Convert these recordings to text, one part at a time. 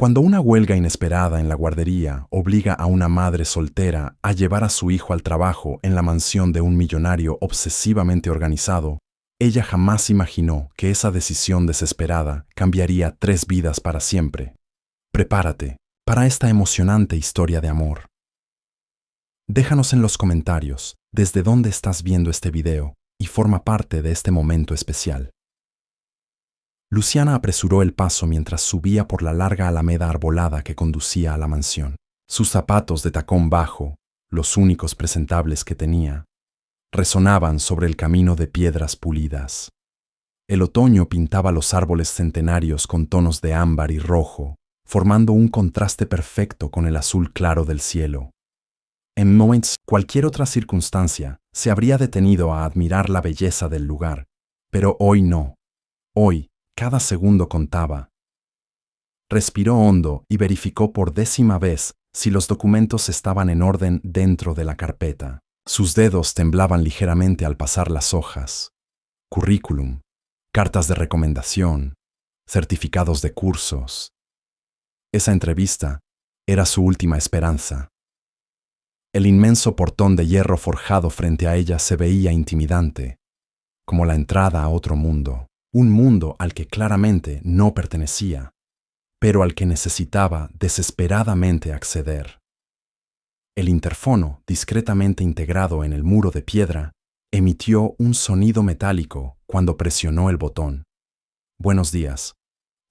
Cuando una huelga inesperada en la guardería obliga a una madre soltera a llevar a su hijo al trabajo en la mansión de un millonario obsesivamente organizado, ella jamás imaginó que esa decisión desesperada cambiaría 3 vidas para siempre. Prepárate para esta emocionante historia de amor. Déjanos en los comentarios desde dónde estás viendo este video y forma parte de este momento especial. Luciana apresuró el paso mientras subía por la larga alameda arbolada que conducía a la mansión. Sus zapatos de tacón bajo, los únicos presentables que tenía, resonaban sobre el camino de piedras pulidas. El otoño pintaba los árboles centenarios con tonos de ámbar y rojo, formando un contraste perfecto con el azul claro del cielo. En cualquier otra circunstancia, se habría detenido a admirar la belleza del lugar, pero hoy no. Hoy, cada segundo contaba. Respiró hondo y verificó por 10ª vez si los documentos estaban en orden dentro de la carpeta. Sus dedos temblaban ligeramente al pasar las hojas. Currículum, cartas de recomendación, certificados de cursos. Esa entrevista era su última esperanza. El inmenso portón de hierro forjado frente a ella se veía intimidante, como la entrada a otro mundo. Un mundo al que claramente no pertenecía, pero al que necesitaba desesperadamente acceder. El interfono, discretamente integrado en el muro de piedra, emitió un sonido metálico cuando presionó el botón. Buenos días,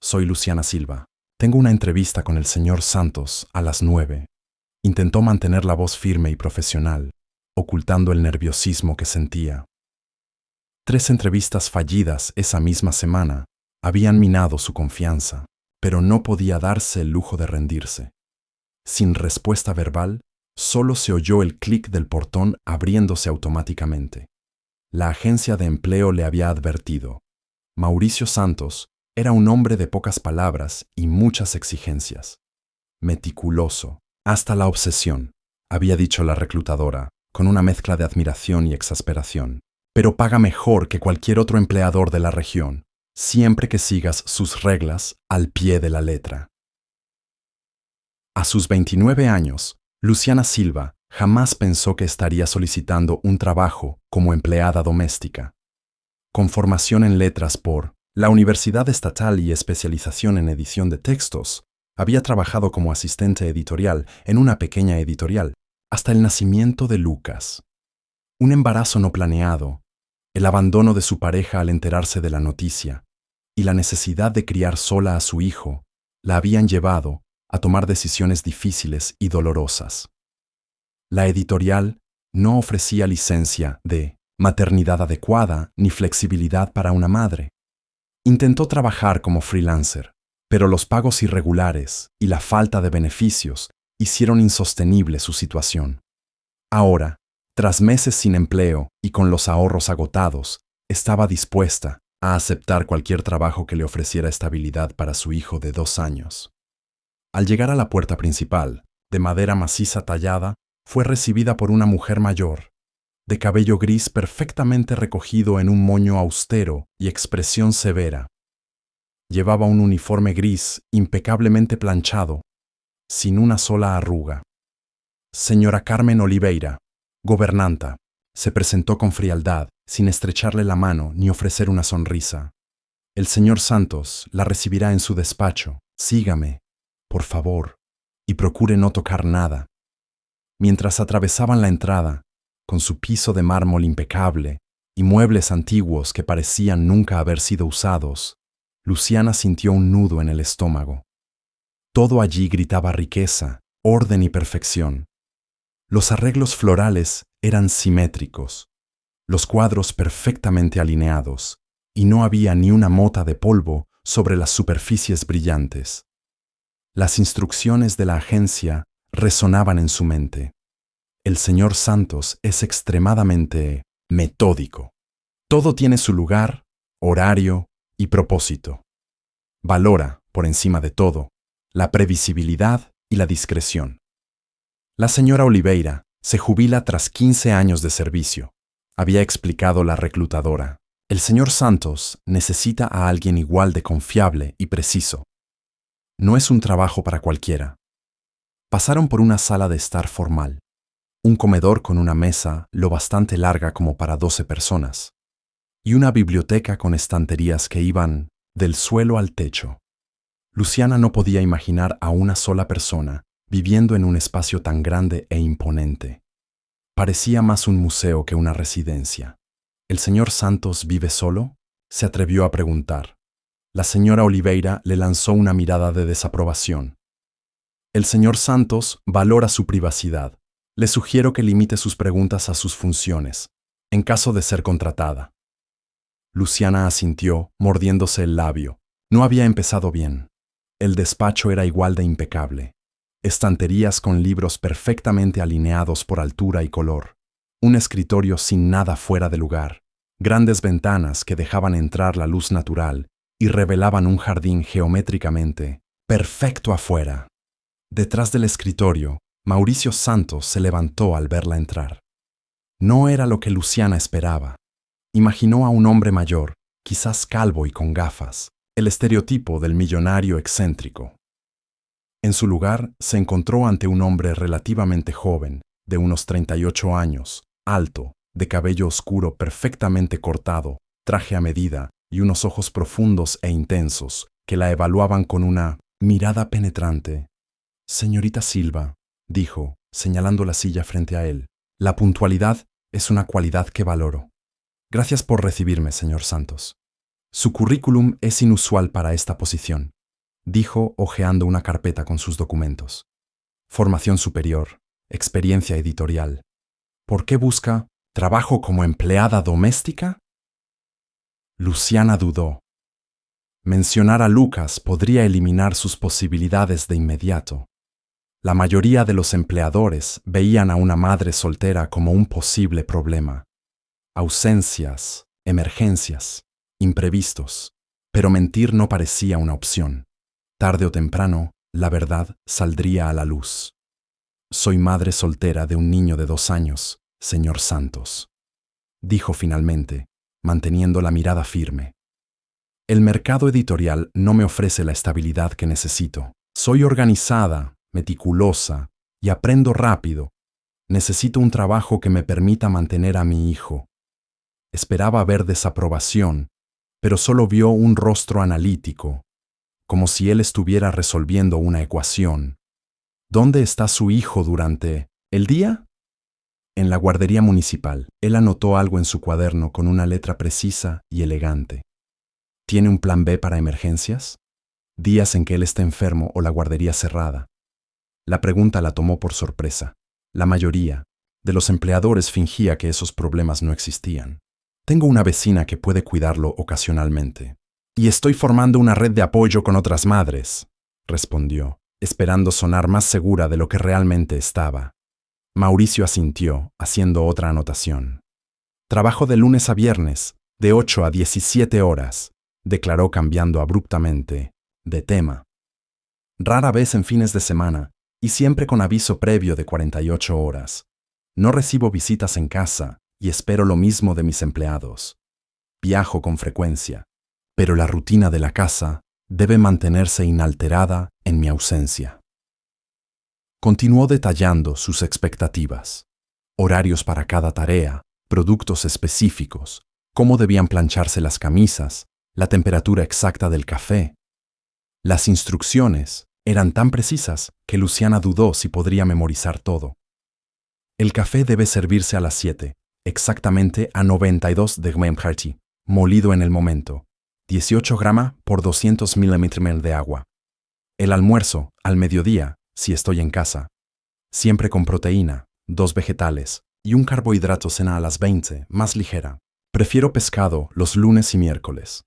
soy Luciana Silva. Tengo una entrevista con el señor Santos a las 9. Intentó mantener la voz firme y profesional, ocultando el nerviosismo que sentía. 3 entrevistas fallidas esa misma semana habían minado su confianza, pero no podía darse el lujo de rendirse. Sin respuesta verbal, solo se oyó el clic del portón abriéndose automáticamente. La agencia de empleo le había advertido. Mauricio Santos era un hombre de pocas palabras y muchas exigencias. Meticuloso, hasta la obsesión, había dicho la reclutadora, con una mezcla de admiración y exasperación. Pero paga mejor que cualquier otro empleador de la región, siempre que sigas sus reglas al pie de la letra. A sus 29 años, Luciana Silva jamás pensó que estaría solicitando un trabajo como empleada doméstica. Con formación en letras por la Universidad Estatal y especialización en edición de textos, había trabajado como asistente editorial en una pequeña editorial, hasta el nacimiento de Lucas. Un embarazo no planeado, el abandono de su pareja al enterarse de la noticia y la necesidad de criar sola a su hijo la habían llevado a tomar decisiones difíciles y dolorosas. La editorial no ofrecía licencia de maternidad adecuada ni flexibilidad para una madre. Intentó trabajar como freelancer, pero los pagos irregulares y la falta de beneficios hicieron insostenible su situación. Ahora, tras meses sin empleo y con los ahorros agotados, estaba dispuesta a aceptar cualquier trabajo que le ofreciera estabilidad para su hijo de 2 años. Al llegar a la puerta principal, de madera maciza tallada, fue recibida por una mujer mayor, de cabello gris perfectamente recogido en un moño austero y expresión severa. Llevaba un uniforme gris impecablemente planchado, sin una sola arruga. Señora Carmen Oliveira, gobernanta, se presentó con frialdad, sin estrecharle la mano ni ofrecer una sonrisa. El señor Santos la recibirá en su despacho. Sígame, por favor, y procure no tocar nada. Mientras atravesaban la entrada, con su piso de mármol impecable y muebles antiguos que parecían nunca haber sido usados, Luciana sintió un nudo en el estómago. Todo allí gritaba riqueza, orden y perfección. Los arreglos florales eran simétricos, los cuadros perfectamente alineados, y no había ni una mota de polvo sobre las superficies brillantes. Las instrucciones de la agencia resonaban en su mente. El señor Santos es extremadamente metódico. Todo tiene su lugar, horario y propósito. Valora, por encima de todo, la previsibilidad y la discreción. La señora Oliveira se jubila tras 15 años de servicio, había explicado la reclutadora. El señor Santos necesita a alguien igual de confiable y preciso. No es un trabajo para cualquiera. Pasaron por una sala de estar formal, un comedor con una mesa lo bastante larga como para 12 personas, y una biblioteca con estanterías que iban del suelo al techo. Luciana no podía imaginar a una sola persona viviendo en un espacio tan grande e imponente. Parecía más un museo que una residencia. ¿El señor Santos vive solo?, se atrevió a preguntar. La señora Oliveira le lanzó una mirada de desaprobación. El señor Santos valora su privacidad. Le sugiero que limite sus preguntas a sus funciones, en caso de ser contratada. Luciana asintió, mordiéndose el labio. No había empezado bien. El despacho era igual de impecable. Estanterías con libros perfectamente alineados por altura y color. Un escritorio sin nada fuera de lugar. Grandes ventanas que dejaban entrar la luz natural y revelaban un jardín geométricamente perfecto afuera. Detrás del escritorio, Mauricio Santos se levantó al verla entrar. No era lo que Luciana esperaba. Imaginó a un hombre mayor, quizás calvo y con gafas, el estereotipo del millonario excéntrico. En su lugar, se encontró ante un hombre relativamente joven, de unos 38 años, alto, de cabello oscuro perfectamente cortado, traje a medida y unos ojos profundos e intensos que la evaluaban con una mirada penetrante. «Señorita Silva», dijo, señalando la silla frente a él, «la puntualidad es una cualidad que valoro. Gracias por recibirme, señor Santos. Su currículum es inusual para esta posición», dijo, hojeando una carpeta con sus documentos. «Formación superior, experiencia editorial. ¿Por qué busca trabajo como empleada doméstica?» Luciana dudó. Mencionar a Lucas podría eliminar sus posibilidades de inmediato. La mayoría de los empleadores veían a una madre soltera como un posible problema. Ausencias, emergencias, imprevistos. Pero mentir no parecía una opción. Tarde o temprano, la verdad saldría a la luz. «Soy madre soltera de un niño de 2 años, señor Santos», dijo finalmente, manteniendo la mirada firme. «El mercado editorial no me ofrece la estabilidad que necesito. Soy organizada, meticulosa y aprendo rápido. Necesito un trabajo que me permita mantener a mi hijo». Esperaba ver desaprobación, pero solo vio un rostro analítico, como si él estuviera resolviendo una ecuación. «¿Dónde está su hijo durante el día?» «En la guardería municipal». Él anotó algo en su cuaderno con una letra precisa y elegante. «¿Tiene un plan B para emergencias? Días en que él esté enfermo o la guardería cerrada». La pregunta la tomó por sorpresa. La mayoría de los empleadores fingía que esos problemas no existían. «Tengo una vecina que puede cuidarlo ocasionalmente. Y estoy formando una red de apoyo con otras madres», respondió, esperando sonar más segura de lo que realmente estaba. Mauricio asintió, haciendo otra anotación. «Trabajo de lunes a viernes, de 8 a 17 horas», declaró cambiando abruptamente de tema. «Rara vez en fines de semana, y siempre con aviso previo de 48 horas. No recibo visitas en casa y espero lo mismo de mis empleados. Viajo con frecuencia, pero la rutina de la casa debe mantenerse inalterada en mi ausencia». Continuó detallando sus expectativas. Horarios para cada tarea, productos específicos, cómo debían plancharse las camisas, la temperatura exacta del café. Las instrucciones eran tan precisas que Luciana dudó si podría memorizar todo. «El café debe servirse a las 7, exactamente a 92 de mmHg, molido en el momento, 18 gramos por 200 ml de agua. El almuerzo, al mediodía, si estoy en casa. Siempre con proteína, 2 vegetales y un carbohidrato cena a las 20, más ligera. Prefiero pescado los lunes y miércoles».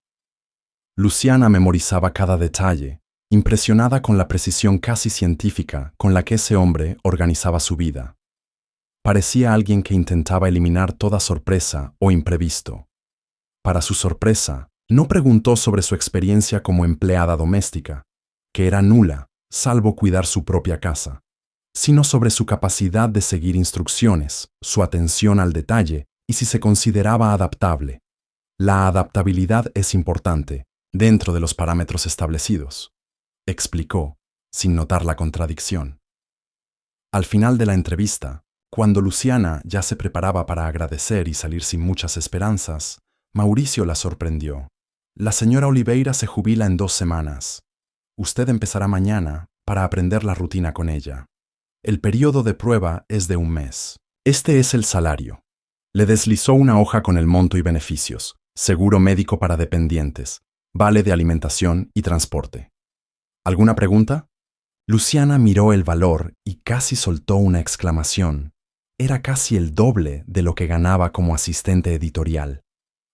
Luciana memorizaba cada detalle, impresionada con la precisión casi científica con la que ese hombre organizaba su vida. Parecía alguien que intentaba eliminar toda sorpresa o imprevisto. Para su sorpresa, no preguntó sobre su experiencia como empleada doméstica, que era nula, salvo cuidar su propia casa, sino sobre su capacidad de seguir instrucciones, su atención al detalle y si se consideraba adaptable. La adaptabilidad es importante, dentro de los parámetros establecidos. explicó, sin notar la contradicción. Al final de la entrevista, cuando Luciana ya se preparaba para agradecer y salir sin muchas esperanzas, Mauricio la sorprendió. La señora Oliveira se jubila en 2 semanas. Usted empezará mañana para aprender la rutina con ella. El periodo de prueba es de 1 mes. Este es el salario. Le deslizó una hoja con el monto y beneficios, seguro médico para dependientes, vale de alimentación y transporte. ¿Alguna pregunta? Luciana miró el valor y casi soltó una exclamación. Era casi el doble de lo que ganaba como asistente editorial.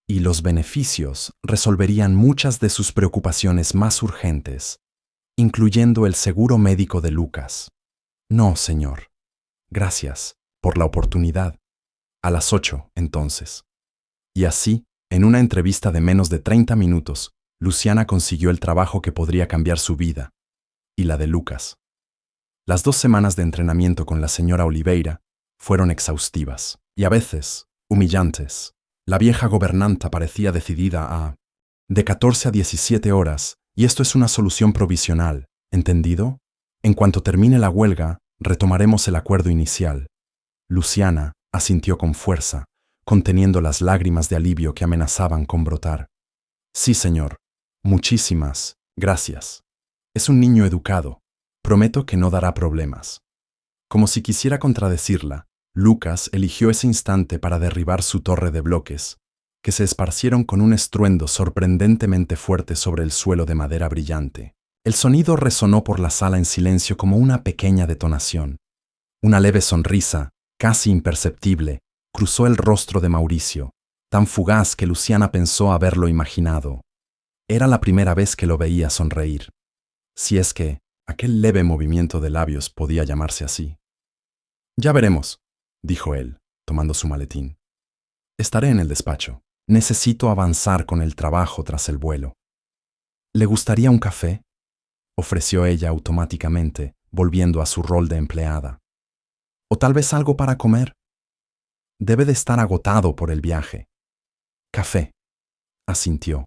Y los beneficios resolverían muchas de sus preocupaciones más urgentes, incluyendo el seguro médico de Lucas. No, señor. Gracias por la oportunidad. A las 8, entonces. Y así, en una entrevista de menos de 30 minutos, Luciana consiguió el trabajo que podría cambiar su vida, y la de Lucas. Las 2 semanas de entrenamiento con la señora Oliveira fueron exhaustivas, y a veces, humillantes. La vieja gobernanta parecía decidida a... De 14 a 17 horas, y esto es una solución provisional, ¿entendido? En cuanto termine la huelga, retomaremos el acuerdo inicial. Luciana asintió con fuerza, conteniendo las lágrimas de alivio que amenazaban con brotar. Sí, señor. Muchísimas gracias. Es un niño educado. Prometo que no dará problemas. Como si quisiera contradecirla, Lucas eligió ese instante para derribar su torre de bloques, que se esparcieron con un estruendo sorprendentemente fuerte sobre el suelo de madera brillante. El sonido resonó por la sala en silencio como una pequeña detonación. Una leve sonrisa, casi imperceptible, cruzó el rostro de Mauricio, tan fugaz que Luciana pensó haberlo imaginado. Era la primera vez que lo veía sonreír. Si es que aquel leve movimiento de labios podía llamarse así. Ya veremos, dijo él, tomando su maletín. Estaré en el despacho. Necesito avanzar con el trabajo tras el vuelo. ¿Le gustaría un café?, ofreció ella automáticamente, volviendo a su rol de empleada. ¿O tal vez algo para comer? Debe de estar agotado por el viaje. Café, asintió.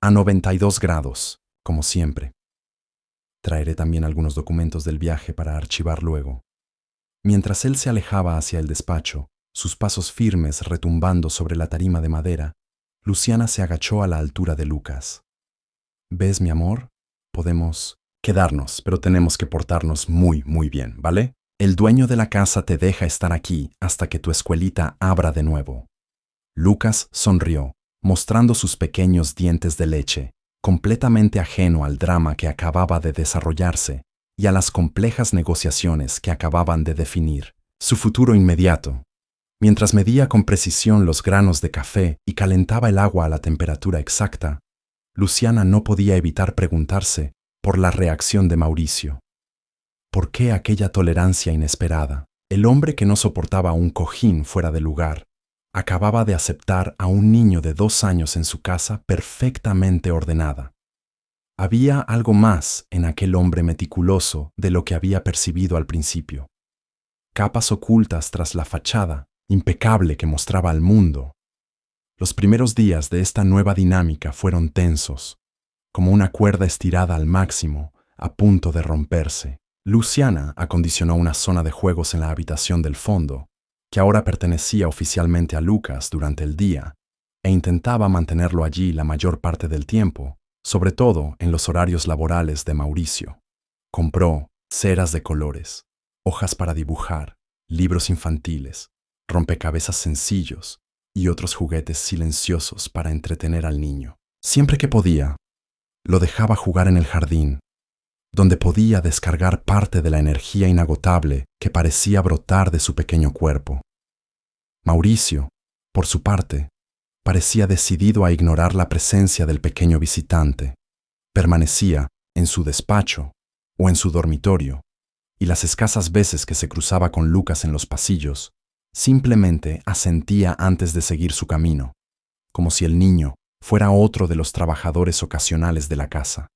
A 92 grados, como siempre. Traeré también algunos documentos del viaje para archivar luego. Mientras él se alejaba hacia el despacho, sus pasos firmes retumbando sobre la tarima de madera, Luciana se agachó a la altura de Lucas. ¿Ves, mi amor? Podemos quedarnos, pero tenemos que portarnos muy, muy bien, ¿vale? El dueño de la casa te deja estar aquí hasta que tu escuelita abra de nuevo. Lucas sonrió, mostrando sus pequeños dientes de leche, completamente ajeno al drama que acababa de desarrollarse y a las complejas negociaciones que acababan de definir su futuro inmediato. Mientras medía con precisión los granos de café y calentaba el agua a la temperatura exacta, Luciana no podía evitar preguntarse por la reacción de Mauricio. ¿Por qué aquella tolerancia inesperada? El hombre que no soportaba un cojín fuera de lugar acababa de aceptar a un niño de 2 años en su casa perfectamente ordenada. Había algo más en aquel hombre meticuloso de lo que había percibido al principio. Capas ocultas tras la fachada impecable que mostraba al mundo. Los primeros días de esta nueva dinámica fueron tensos, como una cuerda estirada al máximo, a punto de romperse. Luciana acondicionó una zona de juegos en la habitación del fondo, que ahora pertenecía oficialmente a Lucas durante el día, e intentaba mantenerlo allí la mayor parte del tiempo, sobre todo en los horarios laborales de Mauricio. Compró ceras de colores, hojas para dibujar, libros infantiles, rompecabezas sencillos y otros juguetes silenciosos para entretener al niño. Siempre que podía, lo dejaba jugar en el jardín, donde podía descargar parte de la energía inagotable que parecía brotar de su pequeño cuerpo. Mauricio, por su parte, parecía decidido a ignorar la presencia del pequeño visitante. Permanecía en su despacho o en su dormitorio, y las escasas veces que se cruzaba con Lucas en los pasillos, simplemente asentía antes de seguir su camino, como si el niño fuera otro de los trabajadores ocasionales de la casa.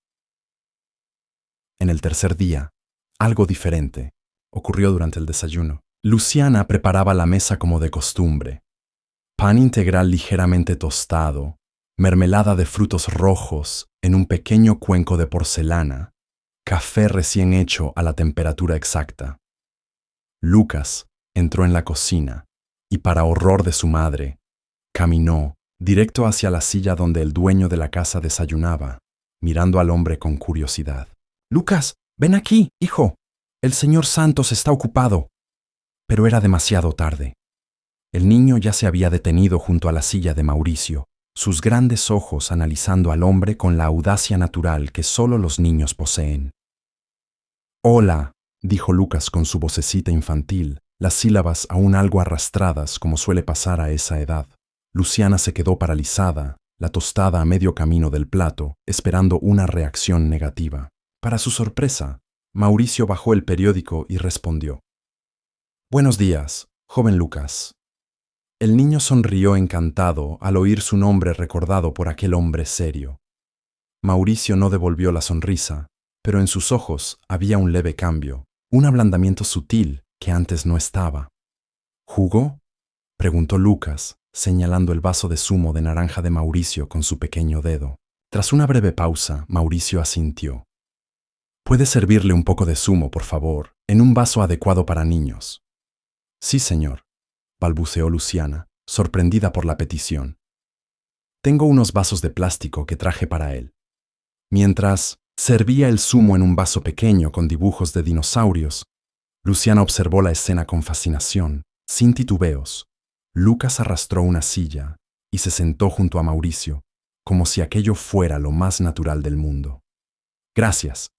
En el tercer día, algo diferente ocurrió durante el desayuno. Luciana preparaba la mesa como de costumbre. Pan integral ligeramente tostado, mermelada de frutos rojos en un pequeño cuenco de porcelana café recién hecho a la temperatura exacta. Lucas entró en la cocina y, para horror de su madre, caminó directo hacia la silla donde el dueño de la casa desayunaba, mirando al hombre con curiosidad. «Lucas, ven aquí, hijo. El señor Santos está ocupado». Pero era demasiado tarde. El niño ya se había detenido junto a la silla de Mauricio, sus grandes ojos analizando al hombre con la audacia natural que solo los niños poseen. «Hola», dijo Lucas con su vocecita infantil, las sílabas aún algo arrastradas como suele pasar a esa edad. Luciana se quedó paralizada, la tostada a medio camino del plato, esperando una reacción negativa. Para su sorpresa, Mauricio bajó el periódico y respondió: «Buenos días, joven Lucas». El niño sonrió encantado al oír su nombre recordado por aquel hombre serio. Mauricio no devolvió la sonrisa, pero en sus ojos había un leve cambio, un ablandamiento sutil que antes no estaba. «¿Jugo?», preguntó Lucas, señalando el vaso de zumo de naranja de Mauricio con su pequeño dedo. Tras una breve pausa, Mauricio asintió. «¿Puede servirle un poco de zumo, por favor, en un vaso adecuado para niños?» «Sí, señor», balbuceó Luciana, sorprendida por la petición. «Tengo unos vasos de plástico que traje para él». Mientras servía el zumo en un vaso pequeño con dibujos de dinosaurios, Luciana observó la escena con fascinación, sin titubeos. Lucas arrastró una silla y se sentó junto a Mauricio, como si aquello fuera lo más natural del mundo. «Gracias»,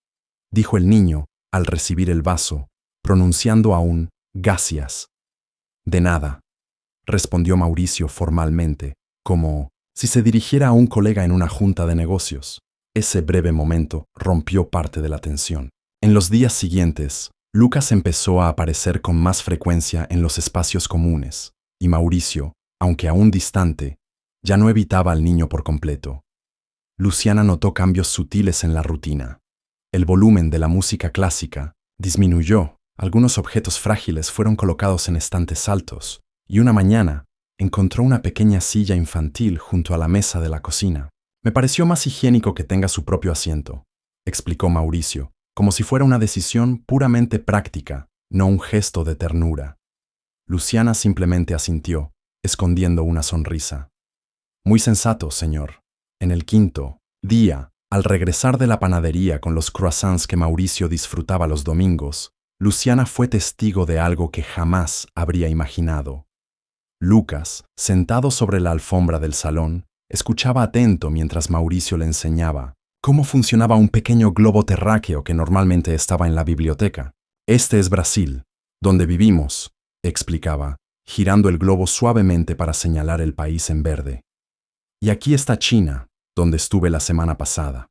dijo el niño al recibir el vaso, pronunciando aún «gracias». «De nada», respondió Mauricio formalmente, como si se dirigiera a un colega en una junta de negocios. Ese breve momento rompió parte de la tensión. En los días siguientes, Lucas empezó a aparecer con más frecuencia en los espacios comunes, y Mauricio, aunque aún distante, ya no evitaba al niño por completo. Luciana notó cambios sutiles en la rutina. El volumen de la música clásica disminuyó, algunos objetos frágiles fueron colocados en estantes altos, y una mañana encontró una pequeña silla infantil junto a la mesa de la cocina. «Me pareció más higiénico que tenga su propio asiento», explicó Mauricio, como si fuera una decisión puramente práctica, no un gesto de ternura. Luciana simplemente asintió, escondiendo una sonrisa. «Muy sensato, señor». En el quinto día, al regresar de la panadería con los croissants que Mauricio disfrutaba los domingos, Luciana fue testigo de algo que jamás habría imaginado. Lucas, sentado sobre la alfombra del salón, escuchaba atento mientras Mauricio le enseñaba cómo funcionaba un pequeño globo terráqueo que normalmente estaba en la biblioteca. «Este es Brasil, donde vivimos», explicaba, girando el globo suavemente para señalar el país en verde. «Y aquí está China, donde estuve la semana pasada».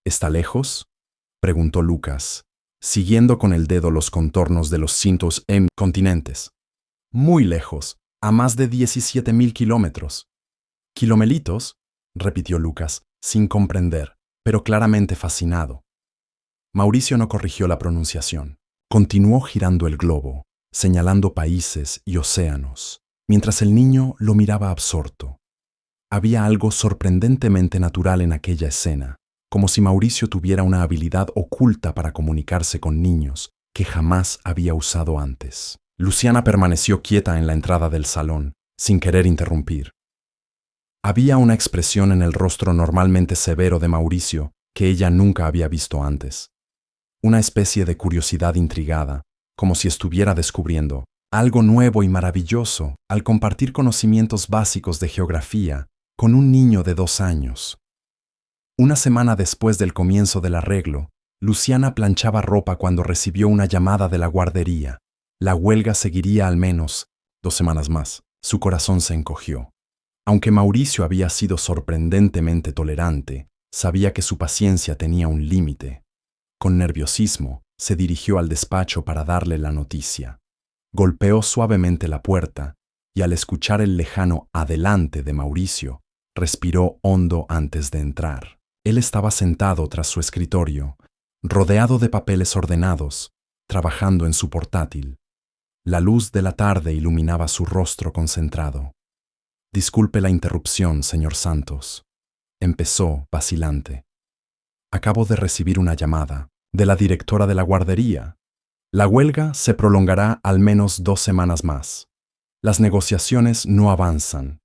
«¿Está lejos?», preguntó Lucas, siguiendo con el dedo los contornos de los cintos continentes. «Muy lejos, a más de 17.000 kilómetros». «¿Kilomelitos?», repitió Lucas, sin comprender, pero claramente fascinado. Mauricio no corrigió la pronunciación. Continuó girando el globo, señalando países y océanos, mientras el niño lo miraba absorto. Había algo sorprendentemente natural en aquella escena, como si Mauricio tuviera una habilidad oculta para comunicarse con niños que jamás había usado antes. Luciana permaneció quieta en la entrada del salón, sin querer interrumpir. Había una expresión en el rostro normalmente severo de Mauricio que ella nunca había visto antes. Una especie de curiosidad intrigada, como si estuviera descubriendo algo nuevo y maravilloso al compartir conocimientos básicos de geografía con un niño de 2 años. Una semana después del comienzo del arreglo, Luciana planchaba ropa cuando recibió una llamada de la guardería. La huelga seguiría al menos 2 semanas más. Su corazón se encogió. Aunque Mauricio había sido sorprendentemente tolerante, sabía que su paciencia tenía un límite. Con nerviosismo, se dirigió al despacho para darle la noticia. Golpeó suavemente la puerta y al escuchar el lejano «adelante» de Mauricio, respiró hondo antes de entrar. Él estaba sentado tras su escritorio, rodeado de papeles ordenados, trabajando en su portátil. La luz de la tarde iluminaba su rostro concentrado. «Disculpe la interrupción, señor Santos», empezó vacilante. «Acabo de recibir una llamada. de la directora de la guardería. La huelga se prolongará al menos 2 semanas más. Las negociaciones no avanzan.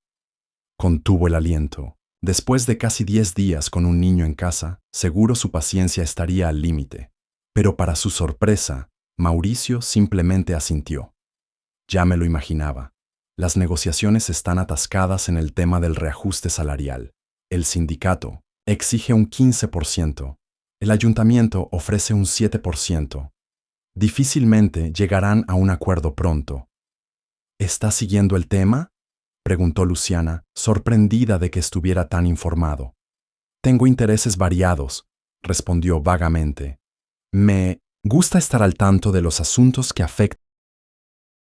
Contuvo el aliento. Después de casi 10 días con un niño en casa, seguro su paciencia estaría al límite. Pero para su sorpresa, Mauricio simplemente asintió. Ya me lo imaginaba. Las negociaciones están atascadas en el tema del reajuste salarial. El sindicato exige un 15%. El ayuntamiento ofrece un 7%. Difícilmente llegarán a un acuerdo pronto. ¿Está siguiendo el tema?, preguntó Luciana, sorprendida de que estuviera tan informado. Tengo intereses variados, respondió vagamente. Me gusta estar al tanto de los asuntos que afectan